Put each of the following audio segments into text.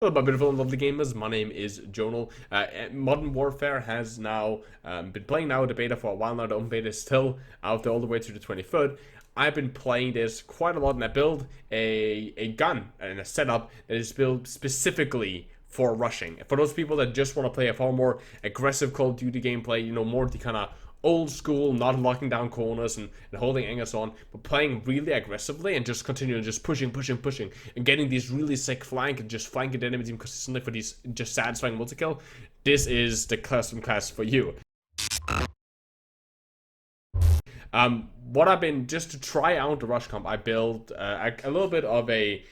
Hello, my beautiful and lovely gamers. My name is Jonal. Modern Warfare has now been playing now the beta for a while now. The open beta is still out there all the way to the 23rd. I've been playing this quite a lot, and I built a gun and a setup that is built specifically for rushing. For those people that just want to play a far more aggressive Call of Duty gameplay, more the kind of old school, not locking down corners and holding angles on, but playing really aggressively and just continuing just pushing, and getting these really sick flank and just flanking the enemy team consistently for these just satisfying multi-kill. This is the custom class for you. What I've been, just to try out the rush comp, I built a little bit of a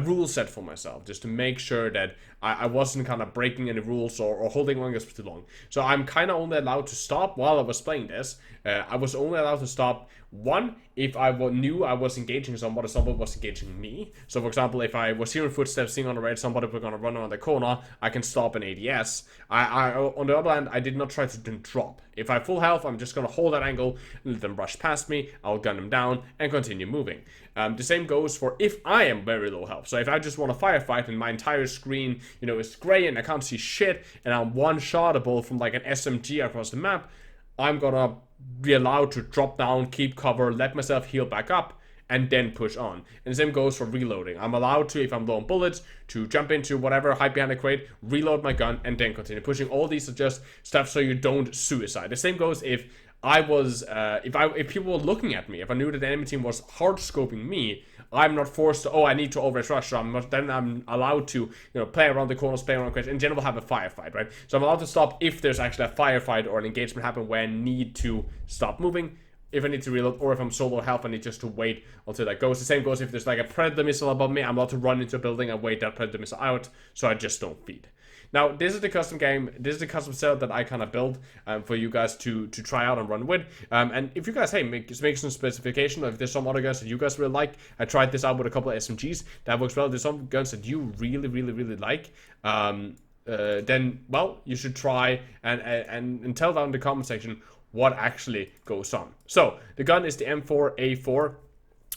rule set for myself, just to make sure that I wasn't kind of breaking any rules or holding on for too long. So I'm kind of only allowed to stop while I was playing this. I was only allowed to stop one if I knew I was engaging somebody was engaging me. So for example, if I was hearing footsteps, seeing on the right somebody was gonna run around the corner, I can stop an ADS. On the other hand, I did not try to drop. If I have full health, I'm just gonna hold that angle, let them rush past me, I'll gun them down and continue moving. The same goes for if I am very low health. So if I just want to firefight and my entire screen, is gray and I can't see shit, and I'm one-shotable from like an SMG across the map, I'm gonna be allowed to drop down, keep cover, let myself heal back up, and then push on. And the same goes for reloading. I'm allowed to, if I'm low on bullets, to jump into whatever, hide behind a crate, reload my gun, and then continue pushing. All these are just stuff so you don't suicide. The same goes if I was, if people were looking at me, if I knew that the enemy team was hard scoping me, I'm not forced to, I need to overrush rush, so then I'm allowed to, play around the corners, play around the crates, in general have a firefight, right? So I'm allowed to stop if there's actually a firefight or an engagement happen where I need to stop moving, if I need to reload, or if I'm solo health, I need just to wait until that goes. The same goes if there's like a predator missile above me, I'm allowed to run into a building and wait that predator missile out, so I just don't feed. Now, this is the custom game, this is the custom setup that I kind of built for you guys to try out and run with. And if you guys, hey, make some specification, or if there's some other guns that you guys really like, I tried this out with a couple of SMGs, that works well. There's some guns that you really like, then, well, you should try and tell down in the comment section what actually goes on. So, the gun is the M4A4.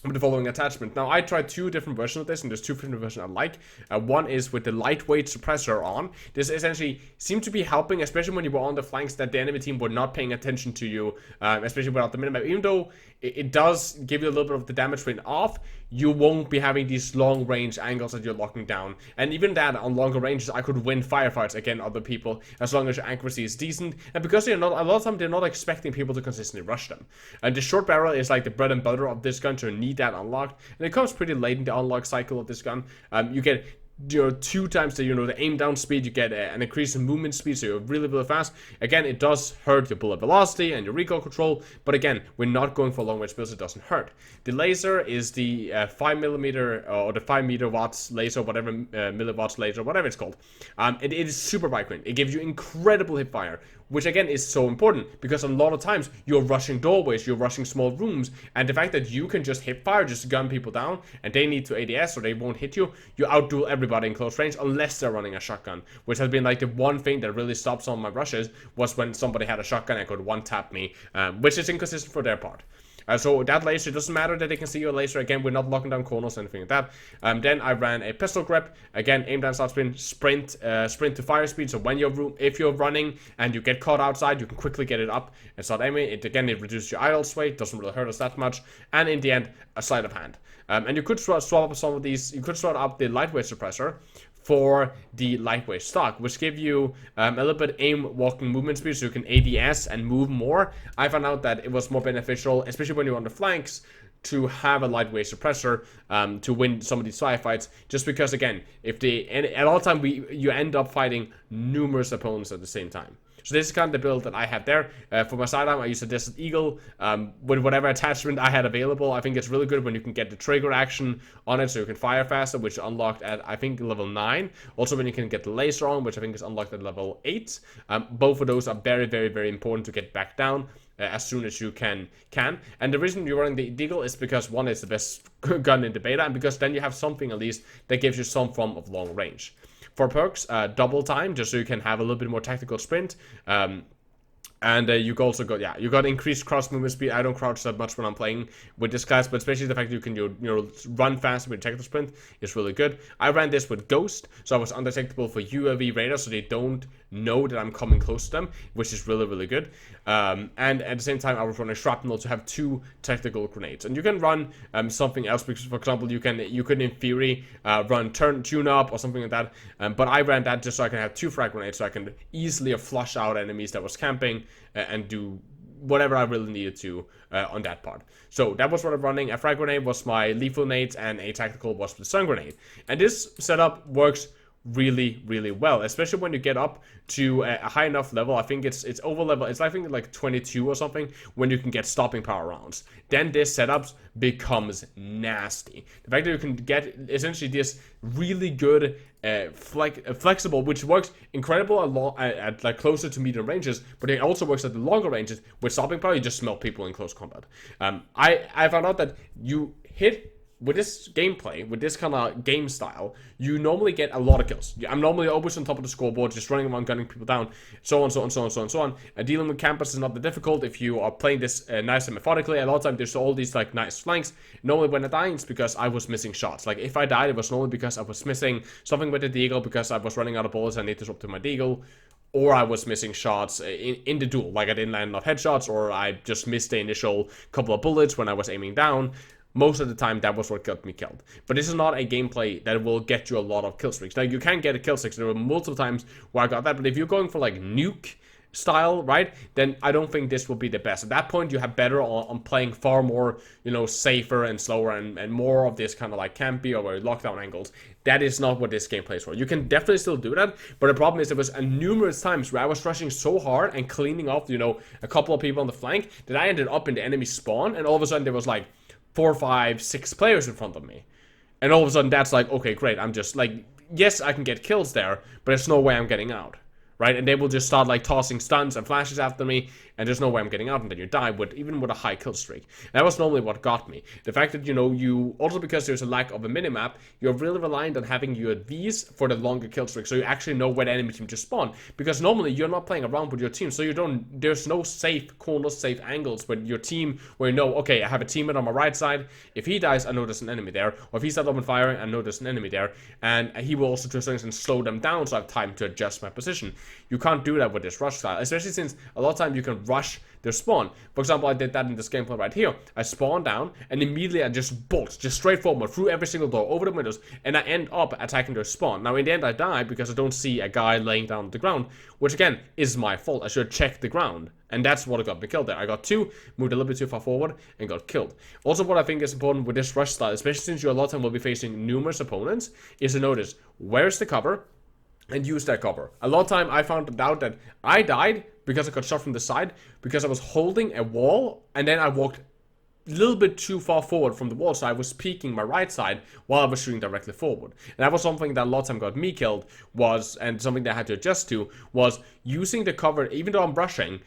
With the following attachment. Now, I tried two different versions of this, and there's two different versions I like. One is with the lightweight suppressor on. This essentially seemed to be helping, especially when you were on the flanks, that the enemy team were not paying attention to you, especially without the minimap. Even though it does give you a little bit of the damage rate off, you won't be having these long range angles that you're locking down. And even that, on longer ranges, I could win firefights against other people, as long as your accuracy is decent. And because they're not, a lot of time, they're not expecting people to consistently rush them. And the short barrel is like the bread and butter of this gun, so you need that unlocked. And it comes pretty late in the unlock cycle of this gun. You get 2 times the aim down speed, you get an increase in movement speed, so you're really fast. Again, it does hurt your bullet velocity and your recoil control, but again, we're not going for long range builds, it doesn't hurt. The laser is the 5mm or the 5 watts laser, whatever milliwatts laser, whatever it's called. It is super bike range. It gives you incredible hip fire, which again is so important because a lot of times you're rushing doorways, you're rushing small rooms, and the fact that you can just hip fire, just gun people down, and they need to ADS or they won't hit you, you outduel everybody in close range unless they're running a shotgun, which has been like the one thing that really stops some of my rushes, was when somebody had a shotgun and could one-tap me, which is inconsistent for their part. So that laser, it doesn't matter that they can see your laser. Again, we're not locking down corners or anything like that. Then I ran a pistol grip. Again, aim down, start sprint to fire speed. So when if you're running and you get caught outside, you can quickly get it up and start aiming. It reduces your idle weight, doesn't really hurt us that much. And in the end, a sleight of hand. And you could swap up some of these. You could swap up the lightweight suppressor for the lightweight stock, which give you a little bit aim walking movement speed, so you can ADS and move more. I found out that it was more beneficial, especially when you're on the flanks, to have a lightweight suppressor to win some of these firefights, just because again, at all time you end up fighting numerous opponents at the same time. So this is kind of the build that I had there. For my sidearm, I used a Desert Eagle with whatever attachment I had available. I think it's really good when you can get the trigger action on it, so you can fire faster, which is unlocked at, I think, level 9. Also, when you can get the laser on, which I think is unlocked at level 8. Both of those are very important to get back down as soon as you can. And the reason you're running the Deagle is because, one, it's the best gun in the beta, and because then you have something at least that gives you some form of long range. For perks, double time, just so you can have a little bit more tactical sprint. And you also got, yeah, you got increased cross movement speed. I don't crouch that much when I'm playing with this class, but especially the fact that you can run fast with tactical sprint is really good. I ran this with Ghost, so I was undetectable for UAV radar, so they don't know that I'm coming close to them, which is really, really good. And at the same time, I was running Shrapnel to have 2 tactical grenades. And you can run something else, because, for example, you could in theory run tune up or something like that. But I ran that just so I can have 2 frag grenades, so I can easily flush out enemies that was camping and do whatever I really needed to on that part. So that was what I'm running. A frag grenade was my lethal nades, and a tactical was the stun grenade. And this setup works really, really well, especially when you get up to a high enough level. I think it's over level, it's I think like 22 or something, when you can get stopping power rounds. Then this setup becomes nasty. The fact that you can get essentially this really good flexible, which works incredible at like closer to medium ranges, but it also works at the longer ranges. With stopping power, you just smell people in close combat. I found out that you hit with this gameplay, with this kind of game style, you normally get a lot of kills. I'm normally always on top of the scoreboard, just running around gunning people down, so on, so on, so on, so on, so on. And dealing with campers is not that difficult if you are playing this nice and methodically. A lot of times there's all these like nice flanks. Normally when I die, it's because I was missing shots. Like if I died, it was normally because I was missing something with the deagle, because I was running out of bullets, I need to swap to my deagle, or I was missing shots in the duel, like I didn't land enough headshots, or I just missed the initial couple of bullets when I was aiming down. Most of the time, that was what got me killed. But this is not a gameplay that will get you a lot of kill streaks. Now, you can get a kill streak. There were multiple times where I got that. But if you're going for, like, nuke style, right, then I don't think this will be the best. At that point, you have better on playing far more, safer and slower and more of this kind of, like, campy or lockdown angles. That is not what this gameplay is for. You can definitely still do that, but the problem is there was numerous times where I was rushing so hard and cleaning off, a couple of people on the flank that I ended up in the enemy spawn, and all of a sudden there was, like, 4, 5, 6 players in front of me. And all of a sudden that's like, okay, great, I'm just like, yes, I can get kills there, but there's no way I'm getting out. Right? And they will just start like tossing stuns and flashes after me, and there's no way I'm getting out, and then you die even with a high kill streak. And that was normally what got me. The fact that, you also, because there's a lack of a minimap, you're really reliant on having your Vs for the longer kill streak, so you actually know where the enemy team just spawn. Because normally you're not playing around with your team, so there's no safe corners, safe angles with your team where okay, I have a teammate on my right side. If he dies, I know there's an enemy there. Or if he's not open firing, I know there's an enemy there. And he will also to a certain extent slow them down, so I have time to adjust my position. You can't do that with this rush style, especially since a lot of times you can rush their spawn. For example, I did that in this gameplay right here. I spawned down, and immediately I just bolt, just straight forward, through every single door, over the windows, and I end up attacking their spawn. Now, in the end, I die because I don't see a guy laying down on the ground, which, again, is my fault. I should check the ground, and that's what got me killed there. I got 2, moved a little bit too far forward, and got killed. Also, what I think is important with this rush style, especially since you a lot of time will be facing numerous opponents, is to notice, where's the cover? And use that cover. A lot of time I found out that I died because I got shot from the side, because I was holding a wall, and then I walked a little bit too far forward from the wall, so I was peeking my right side while I was shooting directly forward. And that was something that a lot of time got me killed, and something that I had to adjust to, was using the cover. Even though I'm rushing,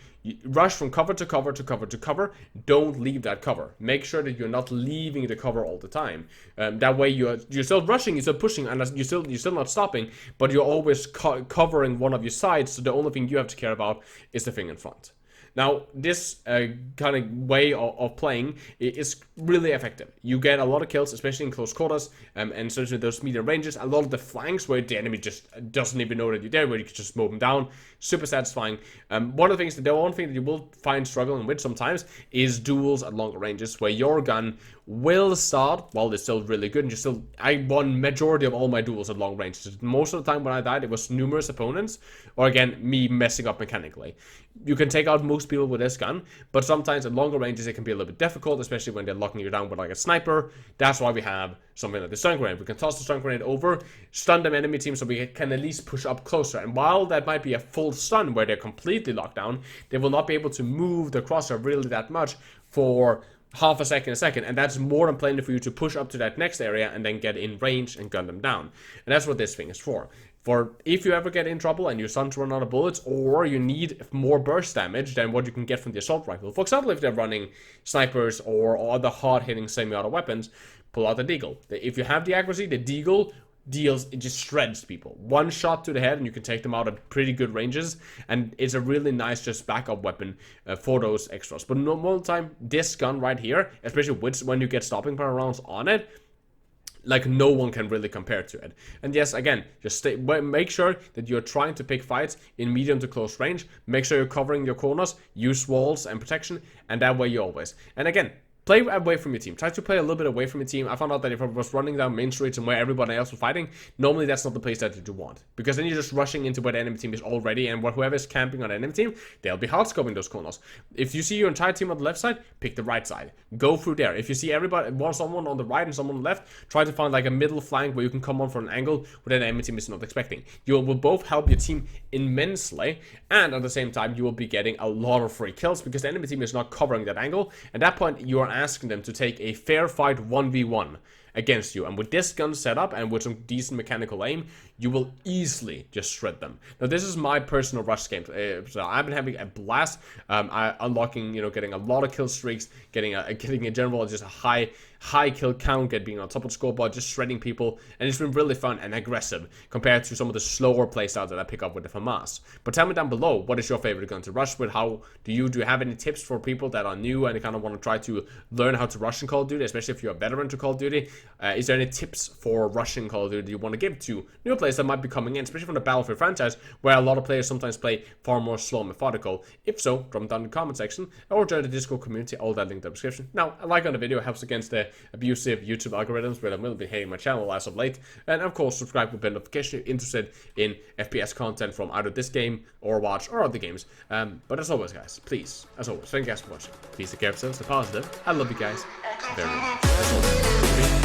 rush from cover to cover to cover to cover. Don't leave that cover. Make sure that you're not leaving the cover all the time. That way you're still rushing, you're still pushing, and you're still not stopping, but you're always covering one of your sides, so the only thing you have to care about is the thing in front. Now, this kind of way of playing is really effective. You get a lot of kills, especially in close quarters, and especially those medium ranges. A lot of the flanks where the enemy just doesn't even know that you're there, where you can just mow them down. Super satisfying. The one thing that you will find struggling with sometimes is duels at longer ranges, where your gun will start, while it's still really good, and I won majority of all my duels at long range. Most of the time when I died, it was numerous opponents, or again, me messing up mechanically. You can take out most people with this gun, but sometimes at longer ranges it can be a little bit difficult, especially when they're locking you down with like a sniper. That's why we have something like the stun grenade. We can toss the stun grenade over, stun them enemy team, so we can at least push up closer. And while that might be a full stun where they're completely locked down, they will not be able to move the crosshair really that much for half a second, and that's more than plenty for you to push up to that next area and then get in range and gun them down. And that's what this thing is for. For if you ever get in trouble and your stuns run out of bullets, or you need more burst damage than what you can get from the assault rifle. For example, if they're running snipers or other hard-hitting semi-auto weapons, pull out the deagle. If you have the accuracy, the deagle deals, it just shreds people. One shot to the head and you can take them out at pretty good ranges, and it's a really nice just backup weapon for those extras. But no time, this gun right here, especially when you get stopping power rounds on it, like no one can really compare to it. And yes, again, just make sure that you're trying to pick fights in medium to close range. Make sure you're covering your corners, use walls and protection, and that way you always. And again, play away from your team. Try to play a little bit away from your team. I found out that if I was running down main streets and where everybody else was fighting, normally that's not the place that you want. Because then you're just rushing into where the enemy team is already, and whoever is camping on the enemy team, they'll be hard-scoping those corners. If you see your entire team on the left side, pick the right side. Go through there. If you see someone on the right and someone on the left, try to find like a middle flank where you can come on from an angle where the enemy team is not expecting. You will both help your team immensely, and at the same time, you will be getting a lot of free kills because the enemy team is not covering that angle. At that point, you are asking them to take a fair fight 1v1 against you, and with this gun set up and with some decent mechanical aim, you will easily just shred them. Now this is my personal rush game, so I've been having a blast. Unlocking, getting a lot of kill streaks, getting in general just a high kill count, being on top of the scoreboard, just shredding people, and it's been really fun and aggressive compared to some of the slower playstyles that I pick up with the FAMAS. But tell me down below, what is your favorite gun to rush with? How do you have any tips for people that are new and they kind of want to try to learn how to rush in Call of Duty, especially if you're a veteran to Call of Duty? Is there any tips for rushing Call of Duty you want to give to new players that might be coming in, especially from the Battlefield franchise, where a lot of players sometimes play far more slow and methodical? If so, drop them down in the comment section or join the Discord community, all that link in the description. Now, a like on the video helps against the abusive YouTube algorithms, where I will be hating my channel as of late. And of course, subscribe with bell notification if you're interested in FPS content from either this game, Overwatch, or other games. But as always, guys, please, as always, thank you guys for watching. Please take care of yourselves, stay positive. I love you guys very much. As always,